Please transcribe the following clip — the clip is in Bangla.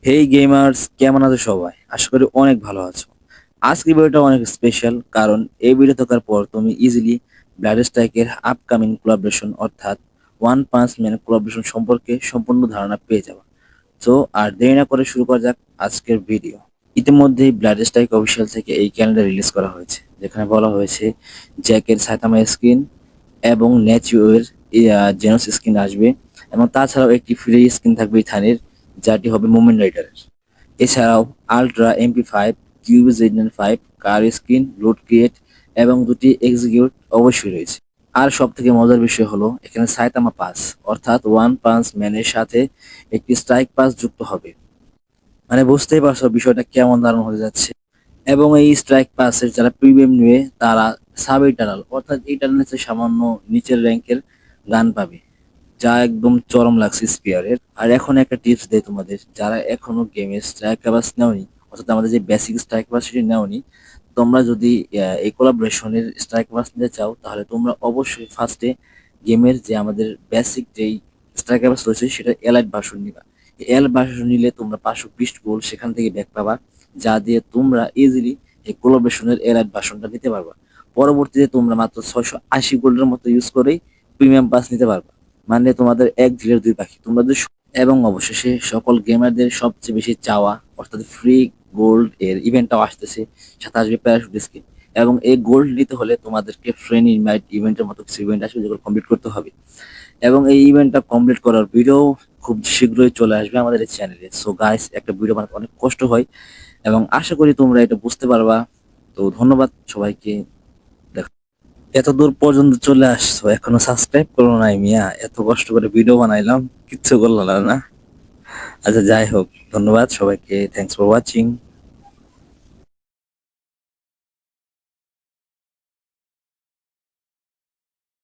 হেই গেমার্স, কেমন আছো সবাই? আশা করি অনেক ভালো আছো। আজকের ভিডিওটা অনেক স্পেশাল, কারণ এই ভিডিও দেখার পর তুমি ইজিলি ব্লাড স্ট্রাইকের আপকামিং কোলাবরেশন অর্থাৎ ওয়ান পাঞ্চ ম্যান কোলাবরেশন সম্পর্কে সম্পূর্ণ ধারণা পেয়ে যাবে। তো আর দেরি না করে শুরু করা যাক আজকের ভিডিও। ইতিমধ্যেই ব্লাড স্ট্রাইক অফিসিয়াল থেকে এই ক্যালেন্ডার রিলিজ করা হয়েছে, যেখানে বলা হয়েছে জ্যাকের সাইতামা স্কিন এবং নেচুয়ের জেনোস স্কিন আসবে, এবং তাছাড়াও একটি ফ্রি স্কিন থাকবে ইথানের, যাটি হবে মুভমেন্ট রাইডারের। এছাড়াও আলট্রা এমপি5, কিউবি Z95, কার স্কিন, লুট ক্রিয়েট এবং দুটি এক্সিকিউট অবশ্যই রয়েছে। আর সব থেকে মজার বিষয় হলো এখানে সাইতামা পাস অর্থাৎ ওয়ান পাঞ্চ ম্যানের সাথে একটি স্ট্রাইক পাস যুক্ত হবে। মানে বুঝতেই পারছো বিষয়টা কেমন দারুণ হতে যাচ্ছে। এবং এই স্ট্রাইক পাসের যারা প্রিমিয়াম নিবে তারা সাব ইটারনাল অর্থাৎ ইটারনাল সামান্য নিচের র্যাঙ্কের গান পাবে, যা একদম চরম লাগছে স্পিয়ারের। আর এখন একটা টিপস দেই তোমাদের, যারা এখনো গেমের স্ট্রাইক বাস নেওনি অর্থাৎ আমাদের যে বেসিক স্ট্রাইক বাস সেটি নেওনি, তোমরা যদি এই কোলাবরেশনের স্ট্রাইক বাস নিতে চাও তাহলে তোমরা অবশ্যই ফার্স্টে গেমের যে আমাদের বেসিক যেই স্ট্রাইক বাস রয়েছে সেটা এলাইট ভার্সন নিবা। এল ভার্সন নিলে তোমরা 520 গোল্ড সেখান থেকে ব্যাক পাবা, যা দিয়ে তোমরা ইজিলি এই কোলাবরেশনের এলাইট ভার্সনটা নিতে পারবা। পরবর্তীতে তোমরা মাত্র 680 গোল্ডের মতো ইউজ করেই প্রিমিয়াম পাস নিতে পারবা। মানে তোমাদের এক ঢিলের দুই পাখি তোমরা যদি। এবং অবশেষে সকল গেমারদের সবচেয়ে বেশি চাওয়া অর্থাৎ ফ্রি গোল্ড এর ইভেন্টটাও আসতেছে, সাথে আসবে প্যারাশুট স্কিন। এবং এই গোল্ড নিতে হলে তোমাদেরকে ফ্রেন্ড ইনভাইট ইভেন্টের মতো কিছু ইভেন্ট আসবে, যেগুলো কমপ্লিট করতে হবে। এবং এই ইভেন্টটা কমপ্লিট করার ভিডিও খুব শীঘ্রই চলে আসবে আমাদের এই চ্যানেলে। সো গাইস, একটা ভিডিও বানাতে অনেক কষ্ট হয় এবং আশা করি তোমরা এটা বুঝতে পারবা। তো ধন্যবাদ সবাইকে। এত দূর পর্যন্ত চলে আসছো, এখনো সাবস্ক্রাইব করো নাই মিয়া? এত কষ্ট করে ভিডিও বানাইলাম, কিচ্ছু করলো না না। আচ্ছা, যাই হোক, ধন্যবাদ সবাইকে, থ্যাংকস ফর ওয়াচিং।